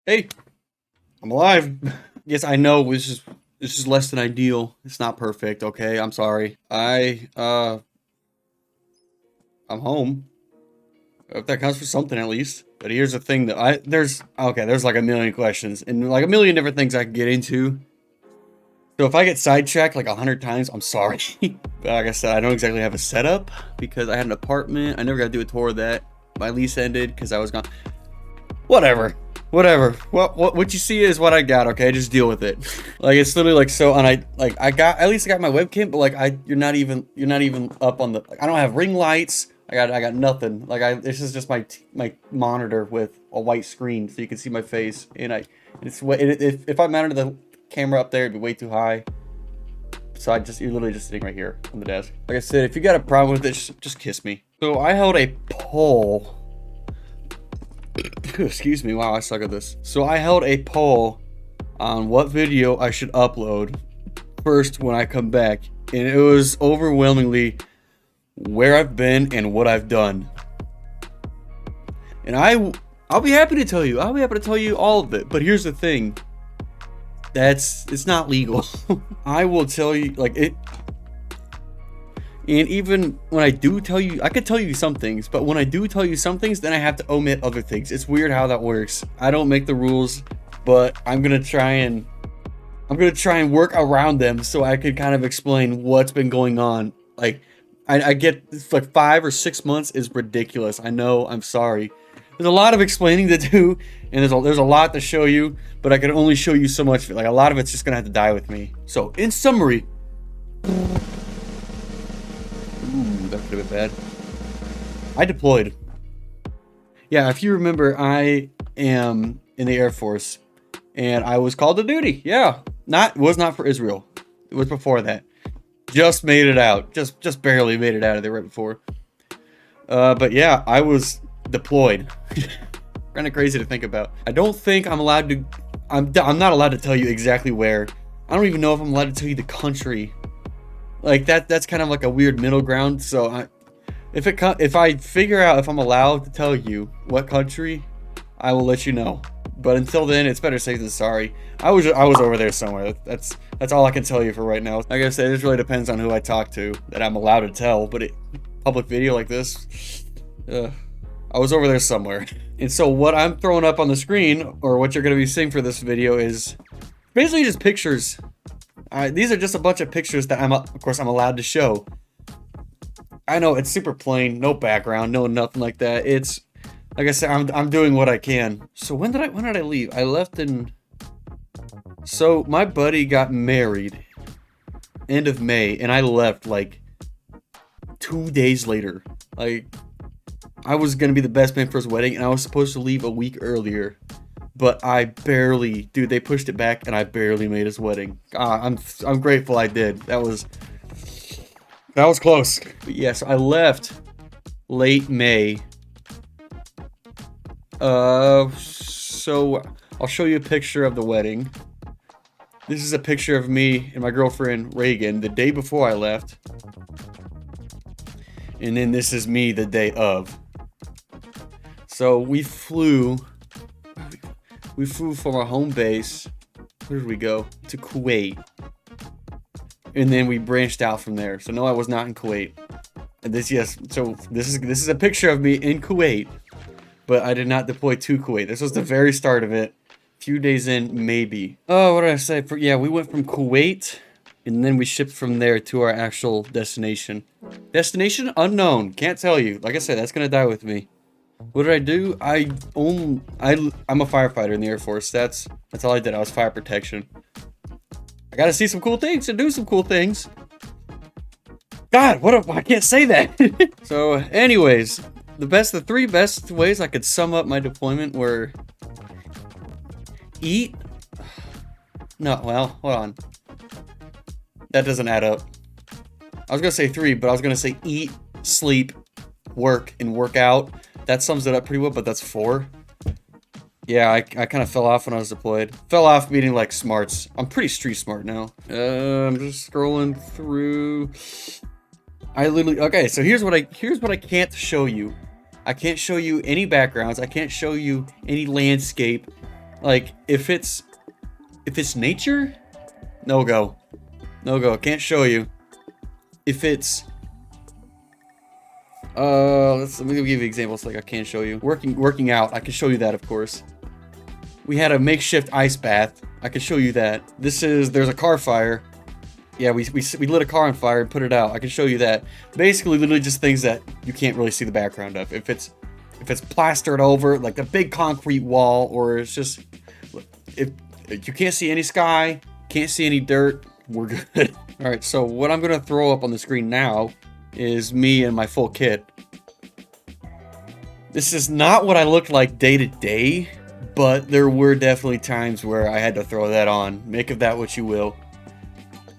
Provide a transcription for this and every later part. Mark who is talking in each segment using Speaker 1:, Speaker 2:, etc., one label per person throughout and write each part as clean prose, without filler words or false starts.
Speaker 1: Hey, I'm alive. Yes, I know this is less than ideal. It's not perfect, okay? I'm sorry. I'm home. If that counts for something at least. But here's the thing that there's like a million questions and like a million different things I can get into. So if I get sidetracked like 100 times, I'm sorry. But like I said, I don't exactly have a setup because I had an apartment. I never got to do a tour of that. My lease ended because I was gone. Whatever. Whatever. What you see is what I got, okay? Just deal with it. Like it's literally like so and I got at least I got my webcam, but like you're not even up on the like, I don't have ring lights. I got nothing. Like this is just my monitor with a white screen so you can see my face and if I mounted the camera up there it'd be way too high. So you're literally just sitting right here on the desk. Like I said, if you got a problem with it, just kiss me. So I held a poll. Excuse me, wow, I suck at this. So I held a poll on what video I should upload first when I come back, and it was overwhelmingly where I've been and what I've done. And I'll be happy to tell you. I'll be happy to tell you all of it. But here's the thing. It's not legal. I will tell you like it. And even when I do tell you, I could tell you some things, but when I do tell you some things, then I have to omit other things. It's weird how that works. I don't make the rules, but I'm gonna try and work around them so I could kind of explain what's been going on. Like, I get like 5 or 6 months is ridiculous. I know. I'm sorry. There's a lot of explaining to do, and there's a lot to show you, but I can only show you so much. Like a lot of it's just gonna have to die with me. So in summary. Ooh, that could have been bad. I deployed. Yeah, if you remember, I am in the Air Force, and I was called to duty. Yeah, was not for Israel. It was before that. Just made it out. Just barely made it out of there right before. But yeah, I was deployed. Kind of crazy to think about. I don't think I'm allowed to. I'm not allowed to tell you exactly where. I don't even know if I'm allowed to tell you the country. Like that's kind of like a weird middle ground. So if I figure out if I'm allowed to tell you what country, I will let you know. But until then, it's better safe than sorry. I was over there somewhere. That's all I can tell you for right now. Like I said, it really depends on who I talk to that I'm allowed to tell. But public video like this, I was over there somewhere. And so what I'm throwing up on the screen, or what you're gonna be seeing for this video, is basically just pictures. These are just a bunch of pictures that of course I'm allowed to show. I know it's super plain, no background, no nothing like that. It's like I said, I'm doing what I can. So when did I leave? I left in. So my buddy got married end of May, and I left like 2 days later. Like I was gonna be the best man for his wedding, and I was supposed to leave a week earlier. But dude, they pushed it back and I barely made his wedding. I'm grateful I did. That was close. But yes, I left late May. So I'll show you a picture of the wedding. This is a picture of me and my girlfriend Reagan the day before I left. And then this is me the day of. So we flew from our home base. Where did we go? To Kuwait. And then we branched out from there. So no, I was not in Kuwait. And this is a picture of me in Kuwait. But I did not deploy to Kuwait. This was the very start of it. A few days in, maybe. Oh, what did I say? Yeah, we went from Kuwait, and then we shipped from there to our actual destination. Destination unknown. Can't tell you. Like I said, that's gonna die with me. What did I do? I'm a firefighter in the Air Force. That's all I did. I was fire protection. I gotta see some cool things and do some cool things. God, I can't say that. So, anyways, the 3 best ways I could sum up my deployment were eat. No, well, hold on. That doesn't add up. I was gonna say 3, but I was gonna say eat, sleep, work, and work out. That sums it up pretty well, but that's 4. Yeah, I kind of fell off when I was deployed. Fell off meaning like smarts. I'm pretty street smart now. I'm just scrolling through. Okay, so here's what I can't show you. I can't show you any backgrounds. I can't show you any landscape. Like, if it's nature, no go. No go. Can't show you. If it's let me give you examples like I can show you. Working out, I can show you that, of course. We had a makeshift ice bath. I can show you that. There's a car fire. Yeah, we lit a car on fire and put it out. I can show you that. Basically, literally just things that you can't really see the background of. If it's plastered over, like a big concrete wall, or it's just, if you can't see any sky, can't see any dirt, we're good. All right, so what I'm gonna throw up on the screen now is me and my full kit. This is not what I look like day to day, but there were definitely times where I had to throw that on. Make of that what you will.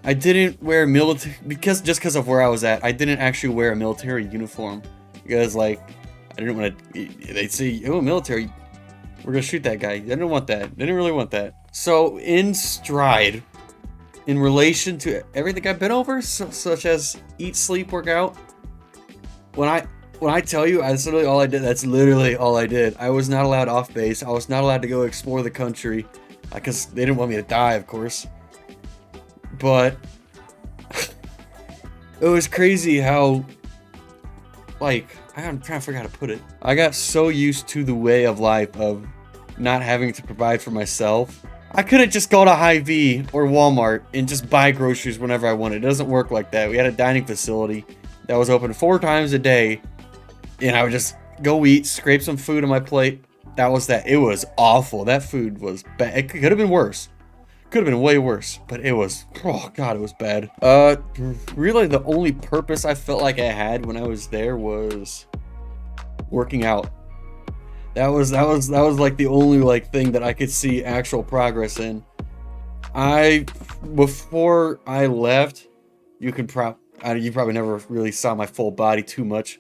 Speaker 1: I didn't wear military because of where I was at. I didn't actually wear a military uniform because, like, I didn't want to. They'd say, "Oh, military, we're gonna shoot that guy." I didn't want that. Didn't really want that. So in stride, in relation to everything I've been over, such as eat, sleep, work out. When I tell you, that's literally all I did. That's literally all I did. I was not allowed off base. I was not allowed to go explore the country because they didn't want me to die, of course. But it was crazy how, like, I'm trying to figure out how to put it. I got so used to the way of life of not having to provide for myself. I couldn't just go to Hy-Vee or Walmart and just buy groceries whenever I wanted. It doesn't work like that. We had a dining facility that was open 4 times a day, and I would just go eat, scrape some food on my plate. That was that. It was awful. That food was bad. It could have been worse. Could have been way worse, but it was, oh god, it was bad. Really the only purpose I felt like I had when I was there was working out. That was like the only like thing that I could see actual progress in. Before I left, you probably never really saw my full body too much.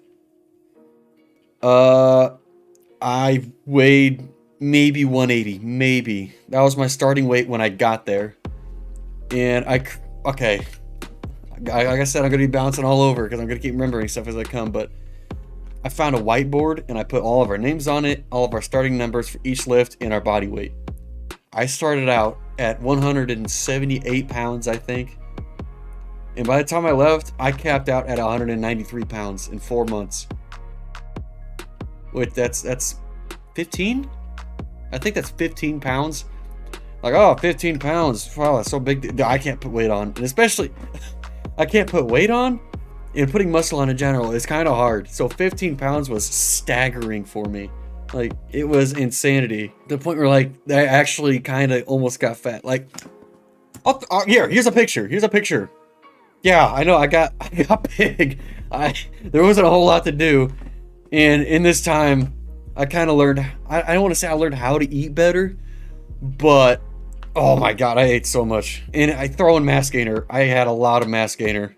Speaker 1: I weighed maybe 180, maybe. That was my starting weight when I got there. And like I said, I'm gonna be bouncing all over because I'm gonna keep remembering stuff as I come, but I found a whiteboard and I put all of our names on it, all of our starting numbers for each lift, and our body weight. I started out at 178 pounds, I think. And by the time I left, I capped out at 193 pounds in 4 months. Wait, that's 15? I think that's 15 pounds. Like, oh, 15 pounds. Wow, that's so big. I can't put weight on. And especially, I can't put weight on. And putting muscle on in general is kind of hard. So 15 pounds was staggering for me. Like, it was insanity. To the point where, like, I actually kind of almost got fat. Like, here's a picture. Here's a picture. Yeah, I know, I got big. There wasn't a whole lot to do. And in this time, I kind of learned, I don't want to say I learned how to eat better, but oh my god, I ate so much. And I throw in mass gainer. I had a lot of mass gainer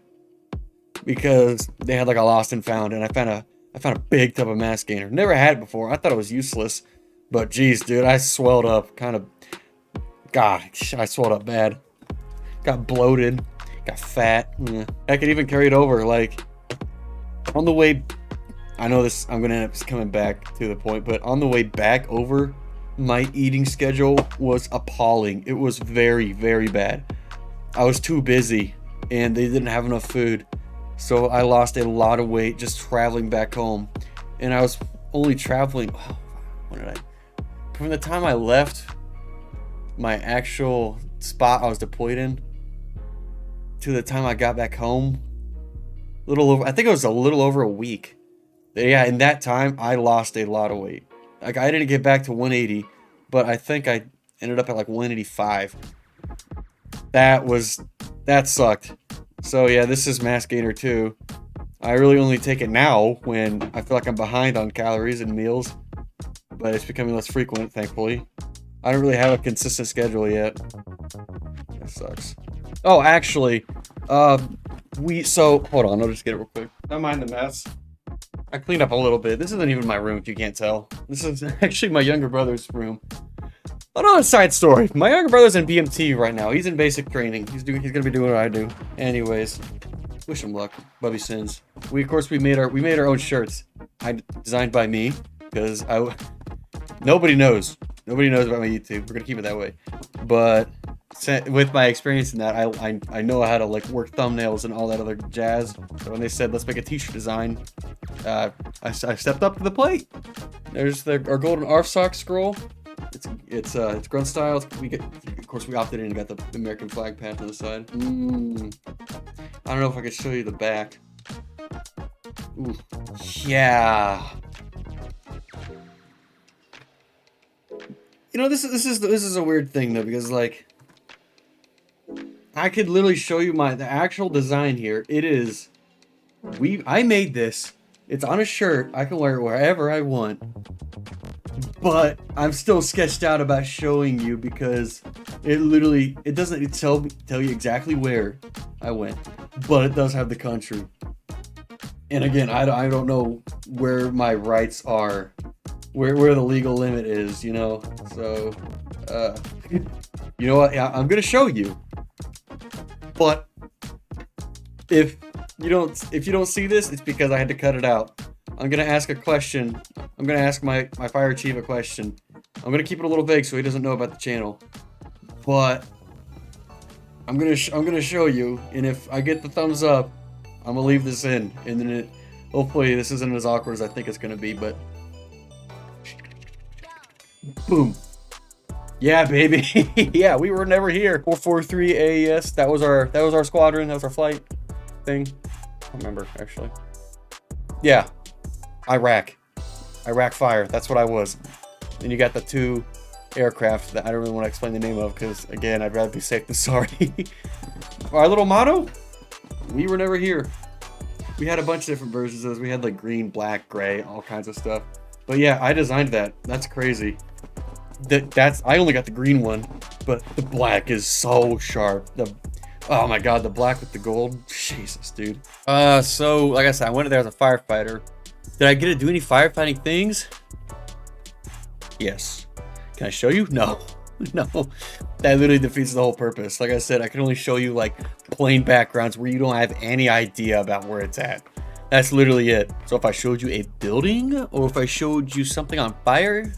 Speaker 1: because they had like a lost and found, and I found a big tub of mass gainer. Never had it before. I thought it was useless, but geez, dude, I swelled up. I swelled up bad. Got bloated, got fat. Yeah. I could even carry it over, like on the way. I know this, I'm gonna end up coming back to the point, but on the way back over, my eating schedule was appalling. It was very, very bad. I was too busy and they didn't have enough food. So I lost a lot of weight just traveling back home. And I was only traveling, from the time I left my actual spot I was deployed in to the time I got back home, I think it was a little over a week. Yeah, in that time, I lost a lot of weight. Like, I didn't get back to 180, but I think I ended up at like 185. That sucked. So yeah, this is mass gainer too. I really only take it now when I feel like I'm behind on calories and meals, but it's becoming less frequent, thankfully. I don't really have a consistent schedule yet. That sucks. Oh, actually, hold on, I'll just get it real quick. Don't mind the mess. I cleaned up a little bit. This isn't even my room, if you can't tell. This is actually my younger brother's room. Another side story. My younger brother's in BMT right now. He's in basic training. He's gonna be doing what I do. Anyways, wish him luck. Bubby sins. We made our own shirts. Designed by me, because nobody knows. Nobody knows about my YouTube. We're gonna keep it that way. But with my experience in that, I know how to like work thumbnails and all that other jazz. So when they said let's make a t-shirt design, I stepped up to the plate. There's our golden RFSOC scroll. It's grunt style. Of course we opted in and got the American flag patch on the side. I don't know if I can show you the back. Ooh. Yeah. You know, this is a weird thing though, because like I could literally show you the actual design here. It is I made this. It's on a shirt. I can wear it wherever I want. But I'm still sketched out about showing you because it doesn't tell you exactly where I went, but it does have the country. And again, I don't know where my rights are, where the legal limit is, you know. So, you know what? I'm gonna show you. But if you don't see this, it's because I had to cut it out. I'm gonna ask a question. I'm gonna ask my fire chief a question. I'm gonna keep it a little vague so he doesn't know about the channel. But I'm gonna show you, and if I get the thumbs up, I'm gonna leave this in, and then hopefully this isn't as awkward as I think it's gonna be. But boom, yeah, baby, yeah, we were never here. 443 AES. That was our squadron. That was our flight thing. I don't remember actually. Yeah. Iraq fire, that's what I was. And you got the 2 aircraft that I don't really want to explain the name of because, again, I'd rather be safe than sorry. Our little motto? We were never here. We had a bunch of different versions of those. We had like green, black, gray, all kinds of stuff. But yeah, I designed that. That's crazy. I only got the green one, but the black is so sharp. Oh my god, the black with the gold. Jesus, dude. So, like I said, I went in there as a firefighter. Did I get to do any firefighting things? Yes. Can I show you? No. No. That literally defeats the whole purpose. Like I said, I can only show you like plain backgrounds where you don't have any idea about where it's at. That's literally it. So if I showed you a building, or if I showed you something on fire,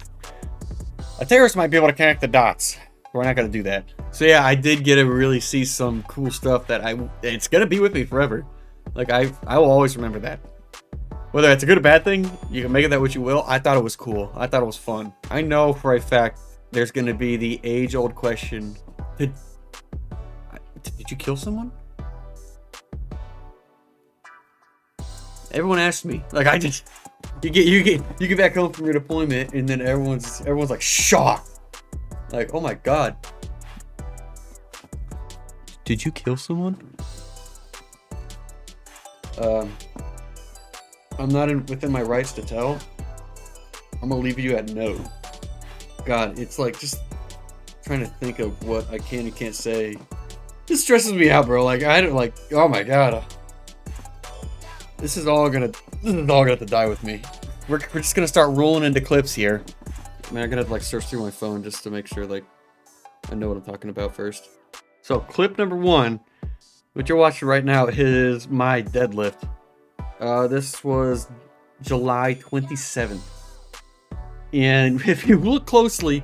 Speaker 1: a terrorist might be able to connect the dots. We're not going to do that. So yeah, I did get to really see some cool stuff that it's going to be with me forever. Like I will always remember that. Whether it's a good or bad thing, you can make it that what you will. I thought it was cool. I thought it was fun. I know for a fact there's going to be the age-old question. Did you kill someone? Everyone asked me. Like you get back home from your deployment and then everyone's like shocked. Like, oh my god. Did you kill someone? I'm not within my rights to tell. I'm gonna leave you at no. God, it's like just trying to think of what I can and can't say. This stresses me out, bro. Like I don't like. Oh my god. This is all gonna have to die with me. We're just gonna start rolling into clips here. I mean, I'm gonna have to like search through my phone just to make sure like I know what I'm talking about first. So clip number 1, what you're watching right now, is my deadlift. This was July 27th. And if you look closely,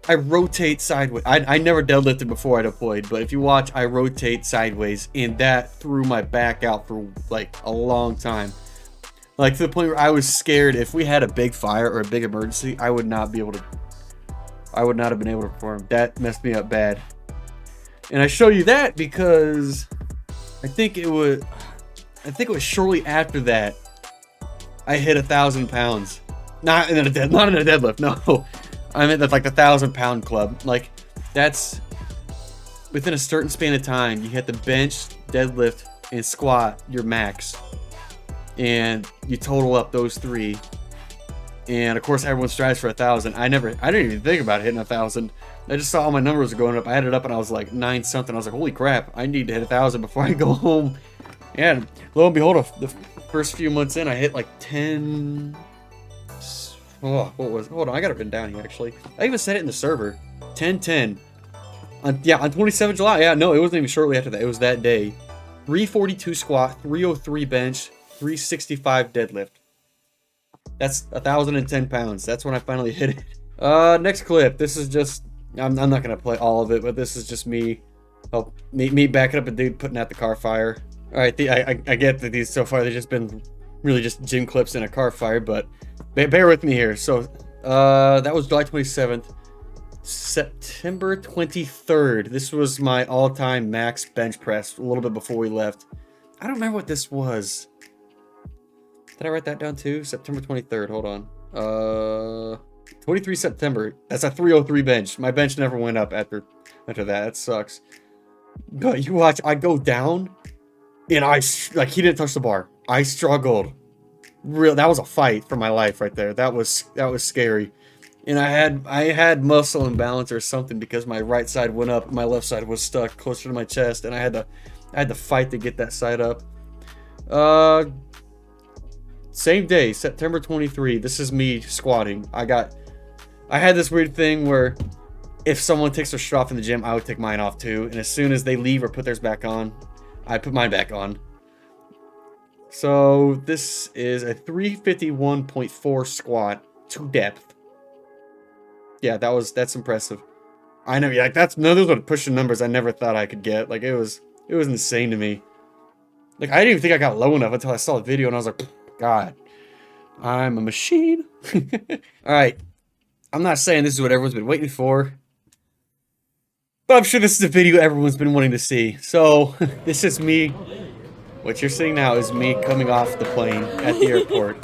Speaker 1: I rotate sideways. I never deadlifted before I deployed, but if you watch, I rotate sideways, and that threw my back out for like a long time. Like to the point where I was scared if we had a big fire or a big emergency, I would not have been able to perform. That messed me up bad. And I show you that because I think it was shortly after that I hit 1,000 pounds. Not in a deadlift, no. I meant that's like the 1,000 pound club. Like that's within a certain span of time. You hit the bench, deadlift, and squat your max, and you total up those 3. And of course, everyone strives for 1,000. I didn't even think about hitting 1,000. I just saw all my numbers going up. I added up and I was like 9 something. I was like, holy crap! I need to hit 1,000 before I go home. And lo and behold, the first few months in, I hit like 10. Oh, what was? Hold on, I got it written down here actually. I even said it in the server. 10-10. On 27th July. Yeah, no, it wasn't even shortly after that. It was that day. 342 squat, 303 bench, 365 deadlift. That's 1,010 pounds. That's when I finally hit it. Next clip. This is just, I'm not gonna play all of it, but this is just me, me backing up a dude putting out the car fire. All right, I get that these so far they've just been really just gym clips in a car fire, but bear with me here. So, that was July 27th. September 23rd. This was my all-time max bench press. A little bit before we left. I don't remember what this was. Did I write that down too? September 23rd. Hold on. 23 September. That's a 303 bench. My bench never went up after that. It sucks. But you watch, I go down, and he didn't touch the bar. I struggled. That was a fight for my life right there. That was scary. And I had muscle imbalance or something because my right side went up, my left side was stuck closer to my chest, and I had to fight to get that side up. Same day, September 23. This is me squatting. I had this weird thing where if someone takes their shirt off in the gym, I would take mine off too. And as soon as they leave or put theirs back on, I put mine back on. So this is a 351.4 squat to depth. Yeah, that's impressive. I know, yeah, those are pushing numbers I never thought I could get. Like, it was insane to me. Like, I didn't even think I got low enough until I saw the video and I was like, God, I'm a machine. Alright. I'm not saying this is what everyone's been waiting for, but I'm sure this is a video everyone's been wanting to see. So, this is me. What you're seeing now is me coming off the plane at the airport.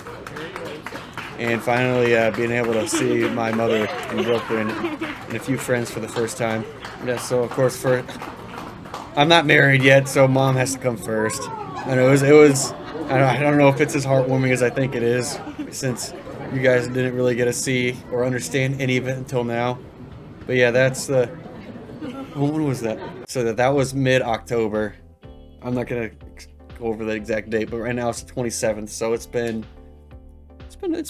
Speaker 1: And finally being able to see my mother and girlfriend and a few friends for the first time. Yeah, so of course I'm not married yet, so mom has to come first. And it was I don't know if it's as heartwarming as I think it is, since you guys didn't really get to see or understand any of it until now. But yeah, that's when was that? So that was mid-October. I'm not gonna go over the exact date, but right now it's the 27th, so it's been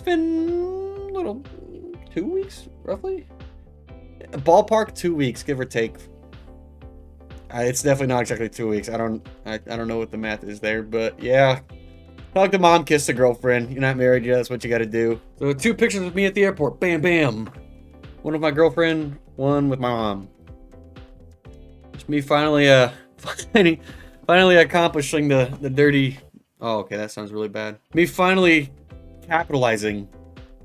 Speaker 1: a little 2 weeks, roughly. Ballpark 2 weeks, give or take. It's definitely not exactly 2 weeks. I don't know what the math is there, but yeah. Hug the mom, kiss the girlfriend. You're not married yet, that's what you gotta do. So 2 pictures with me at the airport. Bam, bam. One with my girlfriend, one with my mom. It's me finally accomplishing the dirty... Oh, okay, that sounds really bad. Me finally capitalizing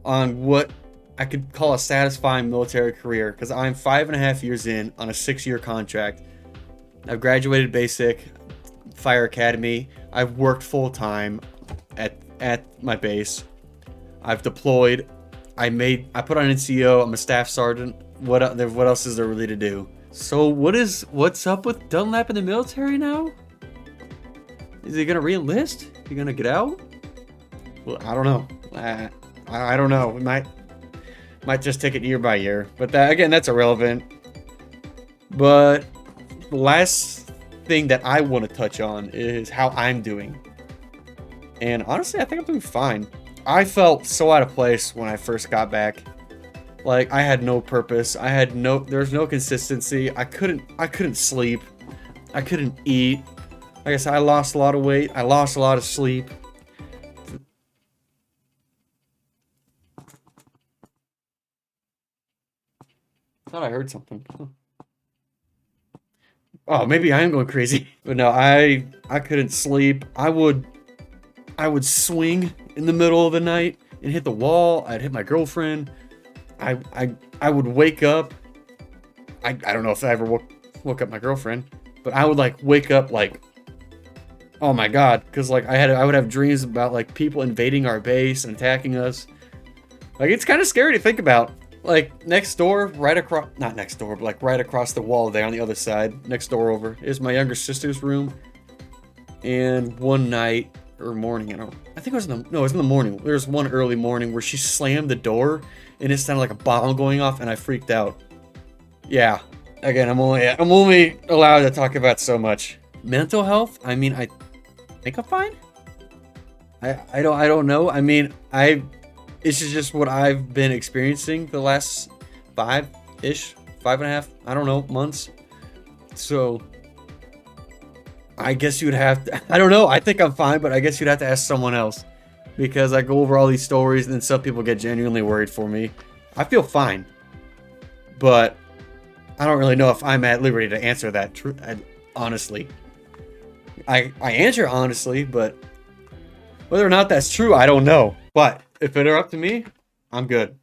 Speaker 1: on what I could call a satisfying military career, because I'm 5.5 years in on a 6-year contract. I've graduated basic, fire academy. I've worked full-time at my base. I've deployed. I put on NCO. I'm a staff sergeant. What else is there really to do? So what's up with Dunlap in the military now? Is he gonna re-enlist? Is he gonna get out? Well, I don't know. I don't know. We might just take it year by year. But that's irrelevant. But the last thing that I want to touch on is how I'm doing. And honestly, I think I'm doing fine. I felt so out of place when I first got back. Like, I had no purpose. There's no consistency. I couldn't sleep. I couldn't eat. Like I said, I lost a lot of weight. I lost a lot of sleep. Thought I heard something. Oh, maybe I am going crazy. But no, I couldn't sleep. I would swing in the middle of the night and hit the wall. I'd hit my girlfriend. I would wake up. I don't know if I ever woke up my girlfriend, but I would like wake up like, oh my God, because like I would have dreams about like people invading our base and attacking us. Like, it's kind of scary to think about. Like, next door, not next door, but like right across the wall there on the other side, next door over, is my younger sister's room. And one night or morning, I think it was it was in the morning. There was one early morning where she slammed the door and it sounded like a bomb going off, and I freaked out. Yeah, again, I'm only allowed to talk about so much. Mental health, I mean, I think I'm fine. I don't know. I mean, it's just what I've been experiencing the last 5.5, I don't know, months. So I guess you'd have to, I don't know, I think I'm fine, but I guess you'd have to ask someone else, because I go over all these stories and then some people get genuinely worried for me. I feel fine, but I don't really know if I'm at liberty to answer that honestly. I answer honestly, but whether or not that's true, I don't know. But if it were up to me, I'm good.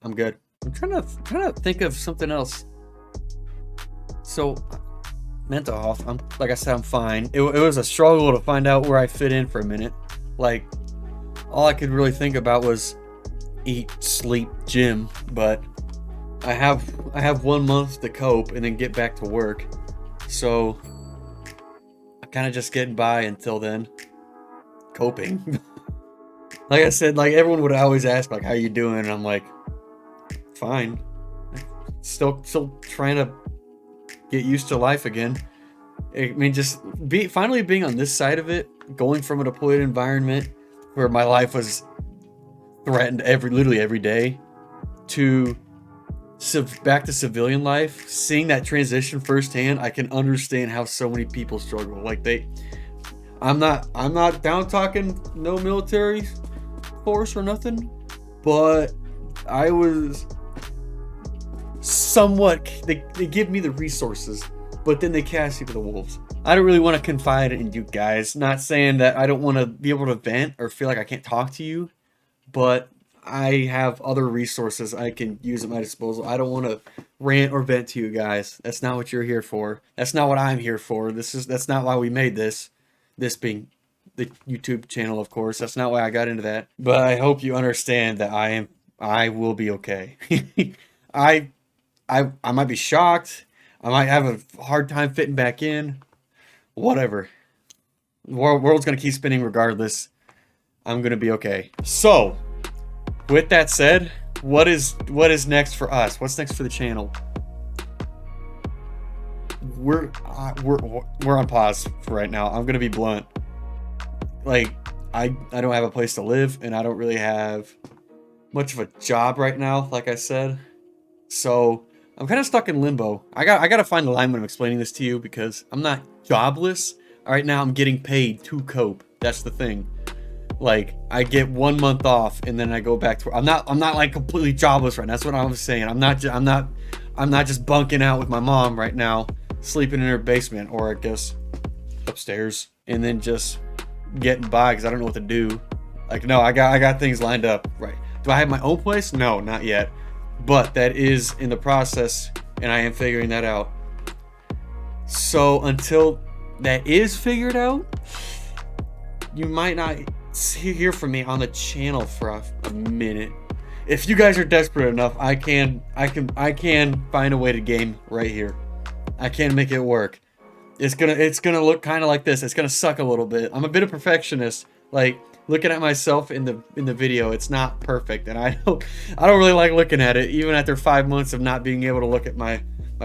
Speaker 1: I'm good. I'm trying to think of something else. So, mental health. Like I said, I'm fine. It was a struggle to find out where I fit in for a minute. Like, all I could really think about was eat, sleep, gym. But I have 1 month to cope and then get back to work. So I'm kind of just getting by until then. Coping. Like I said, like everyone would always ask, like, how you doing? And I'm like, fine. Still trying to get used to life again. I mean, just finally being on this side of it, going from a deployed environment where my life was threatened literally every day, to back to civilian life, seeing that transition firsthand, I can understand how so many people struggle. Like I'm not down talking no military force or nothing, but I was somewhat, they give me the resources, but then they cast you to the wolves. I don't really want to confide in you guys. Not saying that I don't want to be able to vent or feel like I can't talk to you, but I have other resources I can use at my disposal. I don't want to rant or vent to you guys. That's not what you're here for. That's not what I'm here for. That's not why we made this. This being the YouTube channel, of course. That's not why I got into that. But I hope you understand that I will be okay. I might be shocked. I might have a hard time fitting back in. Whatever. The world's gonna keep spinning regardless. I'm gonna be okay. So, with that said, what is next for us? What's next for the channel? We're on pause for right now. I'm gonna be blunt. Like, I don't have a place to live, and I don't really have much of a job right now, like I said. So I'm kind of stuck in limbo. I gotta find the line when I'm explaining this to you, because I'm not jobless. Right now I'm getting paid to cope. That's the thing. Like, I get 1 month off and then I go back to work. I'm not like completely jobless right now. That's what I was saying. I'm not just bunking out with my mom right now, sleeping in her basement, or I guess upstairs, and then just getting by because I don't know what to do. Like, no, I got things lined up. Right. Do I have my own place? No, not yet. But that is in the process, and I am figuring that out. So until that is figured out, you might not hear from me on the channel for a minute. If you guys are desperate enough, I can find a way to game right here. I can make it work. It's gonna look kind of like this. It's gonna suck a little bit. I'm a bit of a perfectionist. Like, looking at myself in the video, it's not perfect, and I don't really like looking at it, even after 5 months of not being able to look at my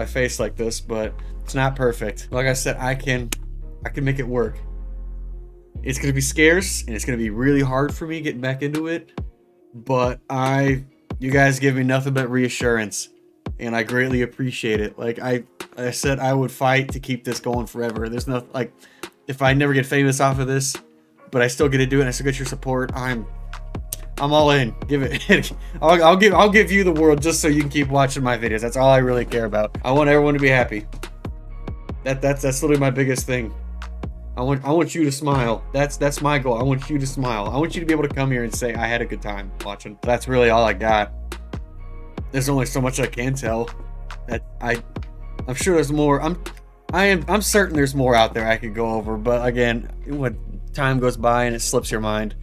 Speaker 1: face like this. But it's not perfect. Like I said, I can make it work. It's gonna be scarce, and it's gonna be really hard for me getting back into it. But you guys give me nothing but reassurance, and I greatly appreciate it. Like I said, I would fight to keep this going forever. There's no, like, if I never get famous off of this, but I still get to do it and I still get your support, I'm all in. Give it. I'll give you the world just so you can keep watching my videos. That's all I really care about. I want everyone to be happy. That's literally my biggest thing. I want you to smile. That's my goal. I want you to smile. I want you to be able to come here and say I had a good time watching. That's really all I got. There's only so much I can tell. I'm sure there's more. I'm certain there's more out there I could go over, but again, when time goes by and it slips your mind,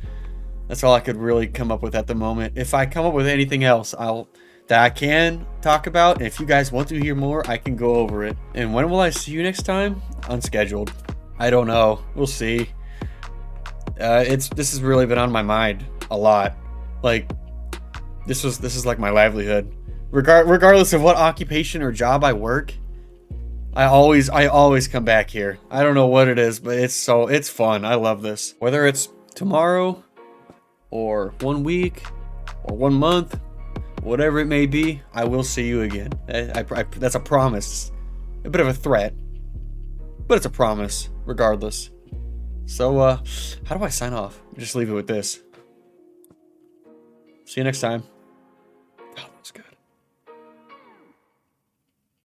Speaker 1: that's all I could really come up with at the moment. If I come up with anything else that I can talk about, and if you guys want to hear more, I can go over it. And when will I see you next time? Unscheduled. I don't know. We'll see. This has really been on my mind a lot. Like, this is like my livelihood. Regardless of what occupation or job I work, I always come back here. I don't know what it is, but it's fun. I love this. Whether it's tomorrow or 1 week or 1 month, whatever it may be, I will see you again. That's a promise. A bit of a threat, but it's a promise regardless. So how do I sign off? Just leave it with this. See you next time. that was good.